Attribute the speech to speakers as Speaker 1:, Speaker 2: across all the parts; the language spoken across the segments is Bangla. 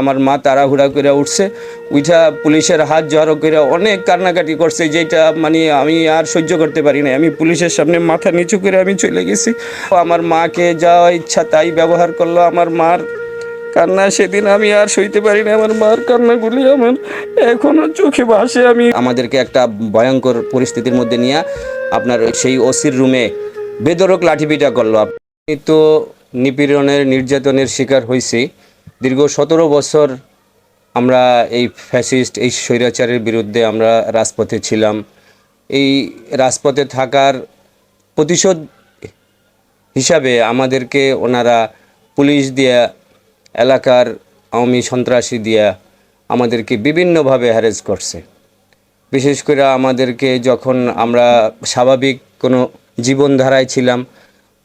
Speaker 1: আমার মা তাড়াহুড়া করে উঠছে, উঠা পুলিশের হাত জড়ো করে অনেক কান্নাকাটি করছে, যেটা মানে আমি আর সহ্য করতে পারি না। আমি পুলিশের সামনে মাথা নিচু করে আমি চলে গেছি। আমার মাকে যা ইচ্ছা তাই ব্যবহার করলো। আমার মার কান্না সেদিন আমি আর সইতে পারি না। আমার মার কান্নাগুলি আমার এখনো চোখে ভাসে। আমাদেরকে একটা ভয়ঙ্কর পরিস্থিতির মধ্যে নিয়ে আপনার সেই ওসির রুমে বেধড়ক লাঠিপিটা করলো। আপনি তো নিপীড়নের নির্যাতনের শিকার হয়েছি। দীর্ঘ 17 বছর আমরা এই ফ্যাসিস্ট এই স্বৈরাচারের বিরুদ্ধে আমরা রাজপথে ছিলাম। এই রাজপথে থাকার প্রতিশোধ হিসাবে আমাদেরকে ওনারা পুলিশ দিয়া, এলাকার আওয়ামী সন্ত্রাসী দিয়া আমাদেরকে বিভিন্নভাবে হ্যারেস করছে। বিশেষ করে আমাদেরকে যখন আমরা স্বাভাবিক কোনো জীবনধারায় ছিলাম,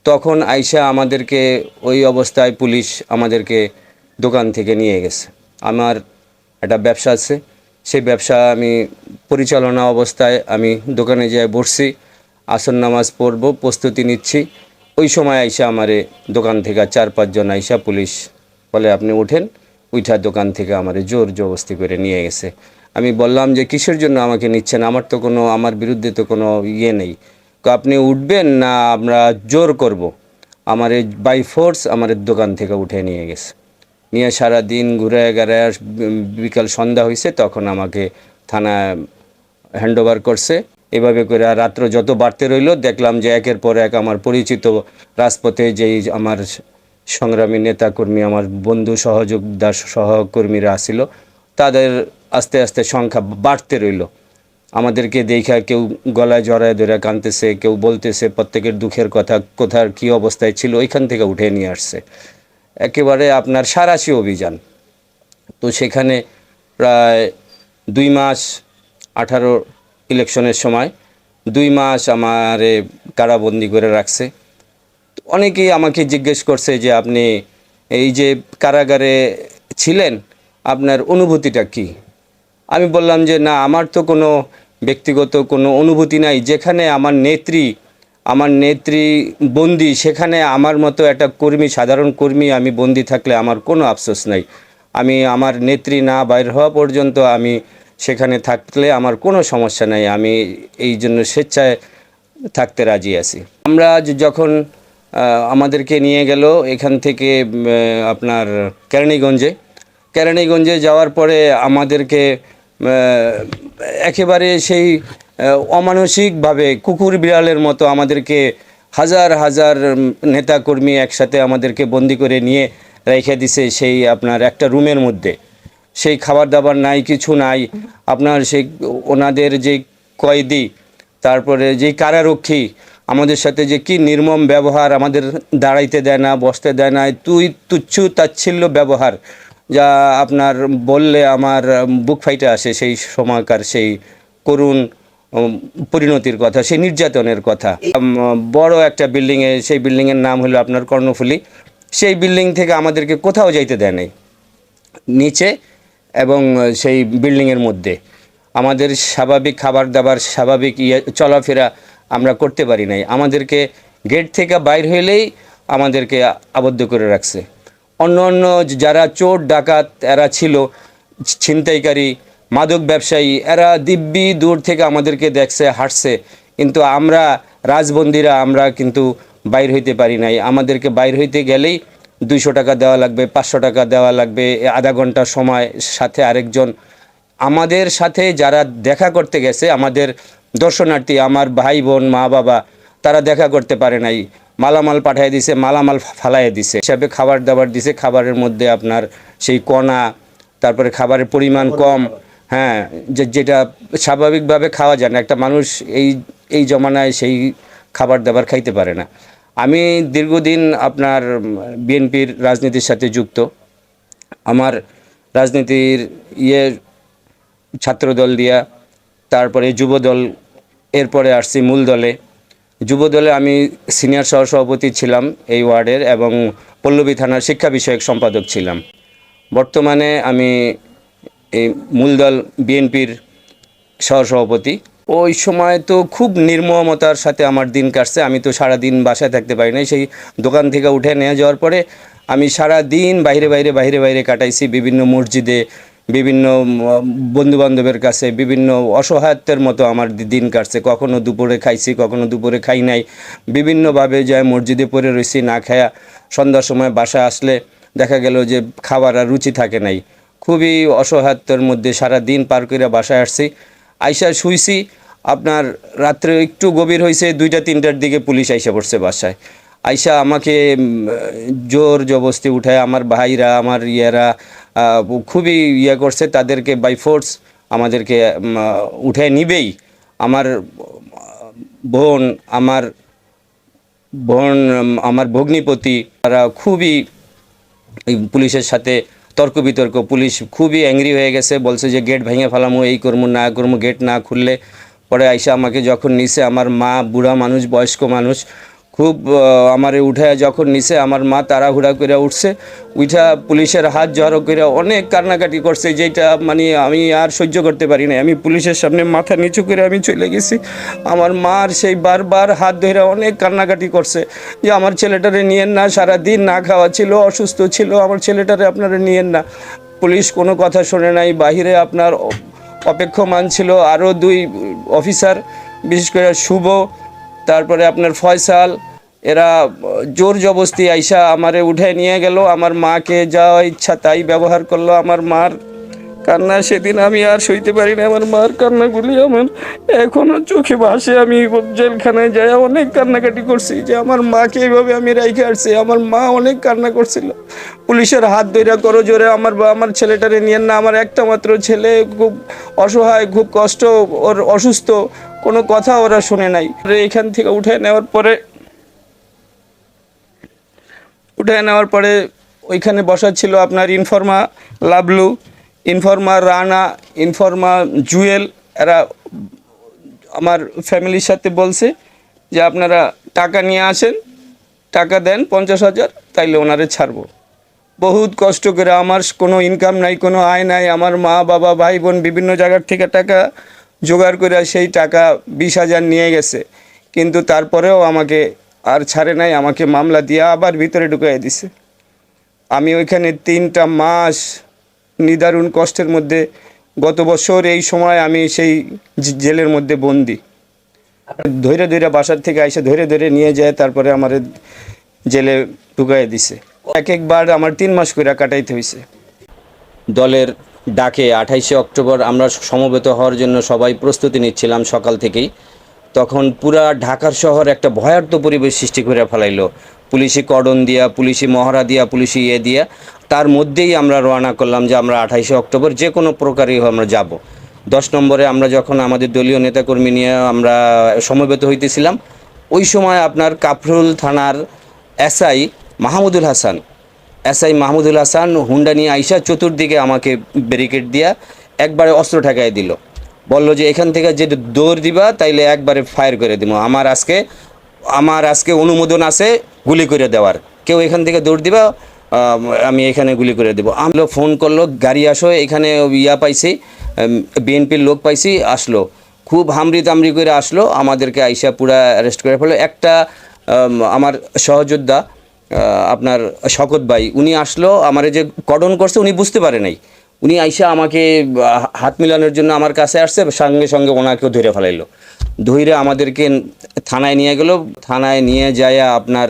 Speaker 1: তখন আইসা আমাদেরকে ওই অবস্থায় পুলিশ আমাদেরকে দোকান থেকে নিয়ে গেছে। আমার একটা ব্যবসা আছে, সেই ব্যবসা আমি পরিচালনা অবস্থায় আমি দোকানে যেয়ে বসছি, আসর নামাজ পড়ব, প্রস্তুতি নিচ্ছি। ওই সময় আইসা আমারে দোকান থেকে 4-5 জন আইসা পুলিশ বলে আপনি উঠেন। উঠা দোকান থেকে আমারে জোর জবরদস্তি করে নিয়ে গেছে। আমি বললাম যে কিসের জন্য আমাকে নিচ্ছেন, আমার বিরুদ্ধে তো কোনো ইয়ে নেই। আপনি উঠবেন না আমরা জোর করব। আমারে বাই ফোর্স আমার দোকান থেকে উঠে নিয়ে গেছে। নিয়ে সারা দিন ঘুরে গেড়ে বিকাল সন্ধ্যা হয়েছে, তখন আমাকে থানায় হ্যান্ডওভার করছে। এভাবে করে রাত্র যত বাড়তে রইল, দেখলাম যে একের পর এক আমার পরিচিত রাজপথে যেই আমার সংগ্রামী নেতাকর্মী, আমার বন্ধু সহকর্মীরা আসছিল, তাদের আস্তে আস্তে সংখ্যা বাড়তে রইল। আমাদেরকে দেখা কেউ গলায় জড়ায় ধরে কাঁদতেছে, কেউ বলতেছে প্রত্যেকের দুঃখের কথা, কোথার কী অবস্থায় ছিল ওইখান থেকে উঠে নিয়ে আসছে। একেবারে আপনার সাঁড়াশি অভিযান। তো সেখানে প্রায় 2 মাস, 18 ইলেকশনের সময় 2 মাস আমারে কারাবন্দি করে রাখছে। অনেকেই আমাকে জিজ্ঞেস করছে যে আপনি এই যে কারাগারে ছিলেন, আপনার অনুভূতিটা কি? আমি বললাম যে না, আমার তো কোনো ব্যক্তিগত কোনো অনুভূতি নাই। যেখানে আমার নেত্রী বন্দি, সেখানে আমার মতো একটা কর্মী, সাধারণ কর্মী আমি বন্দি থাকলে আমার কোনো আফসোস নাই। আমার নেত্রী না বাইর হওয়া পর্যন্ত আমি সেখানে থাকলে আমার কোনো সমস্যা নাই। আমি এই জন্য স্বেচ্ছায় থাকতে রাজি আছি। আমরা যখন আমাদেরকে নিয়ে গেল এখান থেকে আপনার কেরানীগঞ্জে যাওয়ার পরে আমাদেরকে একেবারে সেই অমানসিকভাবে কুকুর বিড়ালের মতো আমাদেরকে হাজার হাজার নেতাকর্মী একসাথে আমাদেরকে বন্দি করে নিয়ে রেখে দিছে সেই আপনার একটা রুমের মধ্যে। সেই খাবার দাবার নাই, কিছু নাই। আপনার সেই ওনাদের যে কয়েদি, তারপরে যেই কারারক্ষী আমাদের সাথে যে কি নির্মম ব্যবহার, আমাদের দাঁড়াইতে দেয় না, বসতে দেয় না, তুচ্ছ তাচ্ছিল্য ব্যবহার, যা আপনার বললে আমার বুক ফাইটে আসে। সেই সময়কার সেই করুণ পরিণতির কথা, সেই নির্যাতনের কথা। বড় একটা বিল্ডিংয়ে, সেই বিল্ডিংয়ের নাম হলো আপনার কর্ণফুলী। সেই বিল্ডিং থেকে আমাদেরকে কোথাও যাইতে দেয় নাই, নিচে এবং সেই বিল্ডিংয়ের মধ্যে আমাদের স্বাভাবিক খাবার দাবার, স্বাভাবিক চলাফেরা আমরা করতে পারি নাই। আমাদেরকে গেট থেকে বাইর হইলেই আমাদেরকে আবদ্ধ করে রাখছে। অন্য যারা চোর ডাকাত এরা ছিল, ছিনতাইকারী, মাদক ব্যবসায়ী, এরা দিব্যি দূর থেকে আমাদেরকে দেখছে, হাঁটছে। কিন্তু আমরা রাজবন্দীরা আমরা কিন্তু বাইর হইতে পারি নাই। আমাদেরকে বাইর হইতে গেলেই 200 টাকা দেওয়া লাগবে, 500 টাকা দেওয়া লাগবে, আধা ঘন্টা সময়। সাথে আরেকজন আমাদের সাথে যারা দেখা করতে গেছে, আমাদের দর্শনার্থী, আমার ভাই বোন, মা বাবা, তারা দেখা করতে পারে নাই। মালামাল পাঠিয়ে দিছে, মালামাল ফালাইয়ে দিছে। হিসাবে খাবার দাবার দিছে, খাবারের মধ্যে আপনার সেই কণা, তারপরে খাবারের পরিমাণ কম। হ্যাঁ, যেটা স্বাভাবিকভাবে খাওয়া যায় না। একটা মানুষ এই জমানায় সেই খাবার দাবার খাইতে পারে না। আমি দীর্ঘদিন আপনার বিএনপির রাজনীতির সাথে যুক্ত। আমার রাজনীতির ছাত্রদল দিয়া, তারপরে যুবদল, এরপরে আসছি মূল দলে। যুবদলে আমি সিনিয়র সহসভাপতি ছিলাম এই ওয়ার্ডের, এবং পল্লবী থানার শিক্ষা বিষয়ক সম্পাদক ছিলাম। বর্তমানে আমি এই মূলদল বিএনপির সহসভাপতি। ওই সময় তো খুব নির্মমতার সাথে আমার দিন কাটছে। আমি তো সারাদিন বাসায় থাকতে পারি নাই। সেই দোকান থেকে উঠে নিয়ে যাওয়ার পরে আমি সারা দিন বাইরে বাইরে বাইরে বাইরে কাটাইছি, বিভিন্ন মসজিদে, বিভিন্ন বন্ধুবান্ধবের কাছে, বিভিন্ন অসহায়ত্বের মতো আমার দিন কাটছে। কখনো দুপুরে খাইছি, কখনো দুপুরে খাই নাই, বিভিন্নভাবে যায় মসজিদে পড়ে রয়েছি না খায়া। সন্ধ্যার সময় বাসায় আসলে দেখা গেল যে খাবার আর রুচি থাকে নাই। খুবই অসহায়ত্বের মধ্যে সারা দিন পার করে বাসায় আসছি। আইসা শুইছি, আপনার রাত্রে একটু গভীর হয়েছে, 2টা-3টার দিকে পুলিশ আইসা পড়ছে বাসায়। আইসা আমাকে জোর জবরদস্তি উঠায়, আমার ভাইরা, আমার ইয়েরা খুবই ইয়ে করছে, তাদেরকে বাই ফোর্স আমাদেরকে উঠায় নিবেই। আমার বোন, আমার বোন, আমার ভগ্নিপতি, তারা খুবই এই পুলিশের সাথে তর্ক বিতর্ক। পুলিশ খুবই অ্যাংরি হয়ে গেছে, বলছে যে গেট ভেঙে ফেলামো, এই করবো না করবো, গেট না খুললে। পরে আইসা আমাকে যখন নিছে, আমার মা বুড়া মানুষ, বয়স্ক মানুষ, খুব আমারে উঠায় যখন নিছে, আমার মা তাড়াহুড়া করে উঠছে, উঠা পুলিশের হাত জড়ো করে অনেক কান্নাকাটি করছে, যেটা মানে আমি আর সহ্য করতে পারি না। আমি পুলিশের সামনে মাথা নিচু করে আমি চলে গেছি। আমার মার সেই বারবার হাত ধরে অনেক কান্নাকাটি করছে যে আমার ছেলেটারে নিয়েন না, সারা দিন না খাওয়া ছিল, অসুস্থ ছিল, আমার ছেলেটারে আপনারা নিয়েন না। পুলিশ কোনো কথা শোনে নাই। বাহিরে আপনার অপেক্ষমান ছিল আরও 2 অফিসার, বিশেষ করে শুভ, তারপরে আপনার ফয়সাল। এরা জোর জবরদস্তি আইসা আমারে উঠায় নিয়ে গেল। আমার মাকে যা ইচ্ছা তাই ব্যবহার করলো। আমার মার কান্না সেদিন আমি আর সইতে পারি না। আমার মার কান্নাগুলি আমার এখনও চোখে ভাসে। আমি জেলখানায় যাই অনেক কান্নাকাটি করছি যে আমার মাকে এইভাবে আমি রাইখে আসছি। আমার মা অনেক কান্না করছিল। পুলিশের হাত ধইরা করো জোরে আমার ছেলেটারে নিয়েন না, আমার একটা মাত্র ছেলে, খুব অসহায়, খুব কষ্ট, ওর অসুস্থ, কোনো কথা ওরা শুনে নাই। এখান থেকে উঠে নেওয়ার পরে ওইখানে বসা ছিল আপনার Informa Lablu, Informa Rana, Informa Jewel. এরা আমার ফ্যামিলির সাথে বলছে যে আপনারা টাকা নিয়ে আসেন, টাকা দেন 50,000, তাইলে ওনারে ছাড়বো। বহুত কষ্ট করে, আমার কোনো ইনকাম নাই, কোনো আয় নাই, আমার মা বাবা ভাই বোন বিভিন্ন জায়গার থেকে টাকা জোগাড় করে সেই টাকা 20,000 নিয়ে গেছে, কিন্তু তারপরেও আমাকে আর ছাড়ে নাই। আমাকে মামলা দিয়ে আবার ভিতরে ঢুকিয়ে দিছে। আমি ওইখানে 3টা মাস নিদারুণ কষ্টের মধ্যে, গত বছর এই সময় আমি সেই জেলের মধ্যে বন্দি। ধৈরে ধৈরে বাসার থেকে আইসে ধরে নিয়ে যায়, তারপরে আমার জেলে ঢুকাই দিছে। একবার আমার 3 মাস করে কাটাইতে হয়েছে। দলের ডাকে 28শে অক্টোবর আমরা সমবেত হওয়ার জন্য সবাই প্রস্তুতি নিচ্ছিলাম সকাল থেকেই। তখন পুরা ঢাকার শহর একটা ভয়ার্থ পরিবেশ সৃষ্টি করে ফেলাইলো। পুলিশি কর্ডন দিয়া, পুলিশি মহড়া দিয়া, পুলিশি দিয়া, তার মধ্যেই আমরা রওনা করলাম যে আমরা 28শে অক্টোবর যে কোনো প্রকারই আমরা যাব। 10 নম্বরে আমরা যখন আমাদের দলীয় নেতাকর্মী নিয়ে আমরা সমবেত হইতেছিলাম, ওই সময় আপনার কাফরুল থানার এসআই মাহমুদুল হাসান হুন্ডা নিয়ে আইসা চতুর্দিকে আমাকে ব্যারিকেড দিয়া একবারে অস্ত্র ঠেকাই দিল। বললো যে এখান থেকে যে দৌড় দিবা তাইলে একবারে ফায়ার করে দিব। আমার আজকে অনুমোদন আছে গুলি করে দেওয়ার, কেউ এখান থেকে দৌড় দিবা আমি এখানে গুলি করে দেবো। আমলো ফোন করলো, গাড়ি আসো, এখানে পাইছি, বিএনপির লোক পাইছি, আসলো। খুব হামরি তামরি করে আসলো, আমাদেরকে আইসা পুরা অ্যারেস্ট করে ফেলো। একটা আমার সহযোদ্ধা আপনার শকত ভাই, উনি আসলো, আমার যে কর্ডন করছে উনি বুঝতে পারে নাই। উনি আইসা আমাকে হাত মিলানোর জন্য আমার কাছে আসছে, সঙ্গে সঙ্গে ওনাকেও ধরে ফেলাইলো। ধইরে আমাদেরকে থানায় নিয়ে গেল। থানায় নিয়ে যায় আপনার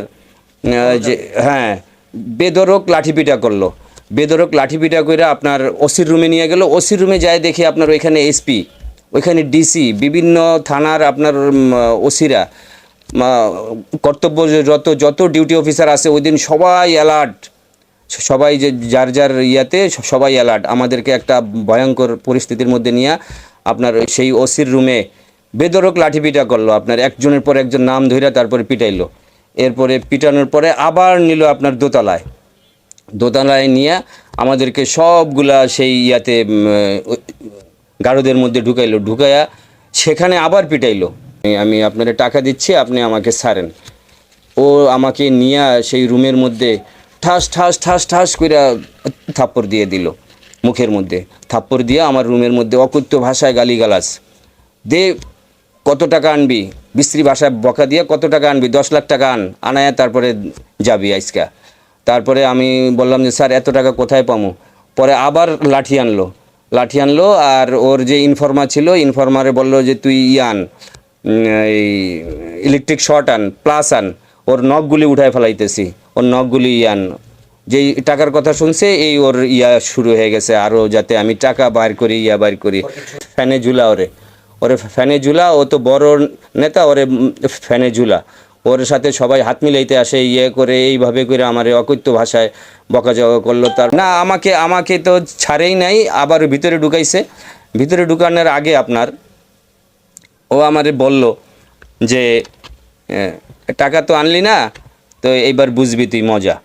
Speaker 1: যে বেদরক লাঠিপিটা করলো। বেদরক লাঠিপিটা করে আপনার ওসির রুমে নিয়ে গেল। ওসির রুমে যায় দেখি আপনার ওইখানে এসপি, ওইখানে ডিসি, বিভিন্ন থানার আপনার ওসিরা, যত ডিউটি অফিসার আছে ওই দিন সবাই অ্যালার্ট, সবাই যে যার সবাই অ্যালার্ট। আমাদেরকে একটা ভয়ঙ্কর পরিস্থিতির মধ্যে নিয়ে আপনার সেই ওসির রুমে বেদরক লাঠিপিটা করলো। আপনার একজনের পর একজন নাম ধইরা তারপরে পিটাইলো। এরপরে পিটানোর পরে আবার নিল আপনার দোতলায় নিয়ে আমাদেরকে সবগুলা সেই গারদের মধ্যে ঢুকাইয়া সেখানে আবার পিটাইলো। আমি আপনারা টাকা দিচ্ছি, আপনি আমাকে ছাড়েন। ও আমাকে নিয়ে সেই রুমের মধ্যে ঠাস ঠাস ঠাস ঠাস করে থাপ্পড় দিয়ে দিল। মুখের মধ্যে থাপ্পড় দিয়ে আমার রুমের মধ্যে অকথ্য ভাষায় গালিগালাজ দে, কত টাকা আনবি, বিশ্রী ভাষায় বকা দিয়ে কত টাকা আনবি, 10 লাখ টাকা আনায় তারপরে যাবি আজকা। তারপরে আমি বললাম যে স্যার এত টাকা কোথায় পাবো। পরে আবার লাঠি আনলো আর ওর যে ইনফর্মার ছিল, ইনফর্মারে বললো যে তুই আন, এই ইলেকট্রিক শর্ট আন, প্লাস আন, ওর নখগুলি উঠায় ফেলাইতেছি, ওর নখগুলি আন। যেই টাকার কথা শুনছে এই ওর শুরু হয়ে গেছে, আরও যাতে আমি টাকা বাইর করি, বাইর করি। ফ্যানে ঝুলা ওরে ফ্যানে ঝুলা, ও তো বড় নেতা, ওরে ফ্যানে ঝুলা। ওর সাথে সবাই হাত মিলাইতে আসে, করে এইভাবে করে আমার অকথ্য ভাষায় বকাঝকা করলো। তার না, আমাকে তো ছাড়েই নাই, আবার ভিতরে ঢুকাইছে। ভিতরে ঢুকানোর আগে আপনার ও আমারে বলল যে টাকা তো আনলি না, তো এইবার বুঝবি তুই মজা।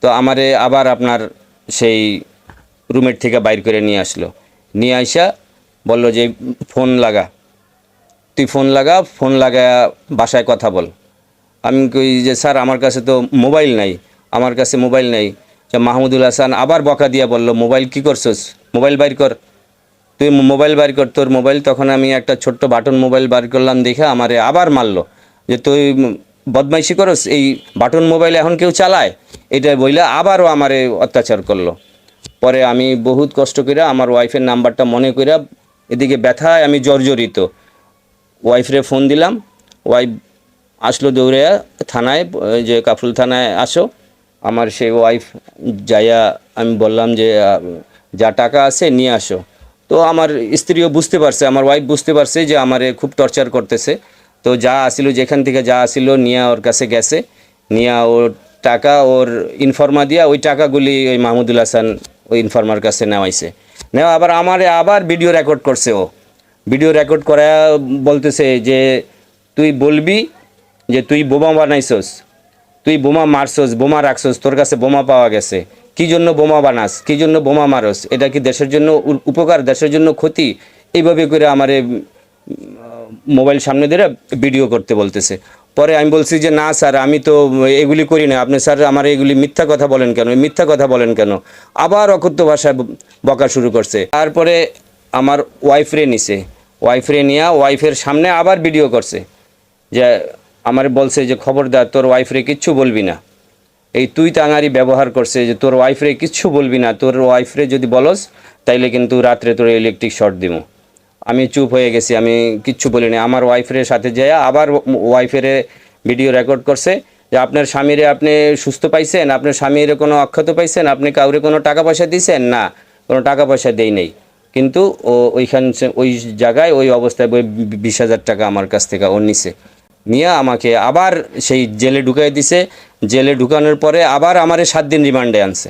Speaker 1: তো আমারে আবার আপনার সেই রুমের থেকে বাইর করে নিয়ে আসলো, নিয়ে আইসা বলল যে ফোন লাগা, তুই ফোন লাগা বাসায় কথা বল। আমি কই যে স্যার আমার কাছে তো মোবাইল নাই, আমার কাছে মোবাইল নাই। মাহমুদুল হাসান আবার বকা দিয়া বলল, মোবাইল কি করছস, মোবাইল বাইর কর, তুই মোবাইল বাইর কর তোর মোবাইল। তখন আমি একটা ছোট্ট বাটন মোবাইল বাইর করলাম, দেখে আমারে আবার মারলো যে তুই বদমাইশি করস, এই বাটন মোবাইল এখন কেউ চালায়, এটা বইলে আবারও আমারে অত্যাচার করলো। পরে আমি বহুত কষ্ট করে আমার ওয়াইফের নাম্বারটা মনে করে, এদিকে ব্যথায় আমি জর্জরিত, ওয়াইফরে ফোন দিলাম। ওয়াইফ আসলো দৌড়ে থানায়, যে কাফরুল থানায় আসো। আমার সেই ওয়াইফ যাইয়া আমি বললাম যে যা টাকা আছে নিয়ে আসো। তো আমার স্ত্রীও বুঝতে পারছে, আমার ওয়াইফ বুঝতে পারছে যে আমারে খুব টর্চার করতেছে। তো যা আসিল, যেখান থেকে যা আসিল নিয়ে ওর কাছে গেছে, নিয়ে ওর টাকা, ওর ইনফর্মা দিয়া ওই টাকাগুলি ওই মাহমুদুল হাসান ওই ইনফর্মার কাছে নেওয়াইছে। আবার আমারে আবার ভিডিও রেকর্ড করছে। ও ভিডিও রেকর্ড করা বলতেছে যে তুই বলবি যে তুই বোমা বানাইছস, তুই বোমা মারছস, বোমা রাখছস, তোর কাছে বোমা পাওয়া গেছে, কী জন্য বোমা বানাস, কী জন্য বোমা মারস, এটা কি দেশের জন্য উপকার, দেশের জন্য ক্ষতি? এইভাবে করে আমারে মোবাইল সামনে ধরে ভিডিও করতে বলতেছে। পরে আমি বলছি যে না স্যার, আমি তো এগুলি করি না, আপনি স্যার আমার এগুলি মিথ্যা কথা বলেন কেন, মিথ্যা কথা বলেন কেন? আবার অকথ্য ভাষায় বকা শুরু করছে। তারপরে আমার ওয়াইফরে নিছে, ওয়াইফরে নিয়ে ওয়াইফের সামনে আবার ভিডিও করছে, যে আমার বলছে যে খবরদার তোর ওয়াইফরে কিচ্ছু বলবি না। এই তুই তাঙারি ব্যবহার করছে যে তোর ওয়াইফরে কিচ্ছু বলবি না, তোর ওয়াইফরে যদি বলস তাইলে কিন্তু রাত্রে তোর ইলেকট্রিক শর্ট দিব। আমি চুপ হয়ে গেছি, আমি কিচ্ছু বলিনি। আমার ওয়াইফের সাথে যেয়ে আবার ওয়াইফের ভিডিও রেকর্ড করছে যে আপনার স্বামীরে আপনি সুস্থ পাইছেন, আপনার স্বামীর কোনো অক্ষত পাইছেন, আপনি কাউরে কোনো টাকা পয়সা দিয়েছেন? না, কোনো টাকা পয়সা দেই নেই। কিন্তু ও ওই জায়গায় ওই অবস্থায় 20,000 টাকা আমার কাছ থেকে ও নিছে, নিয়ে আমাকে আবার সেই জেলে ঢুকাই দিছে। জেলে ঢুকানোর পরে আবার আমারে 7 দিন রিমান্ডে আনছে।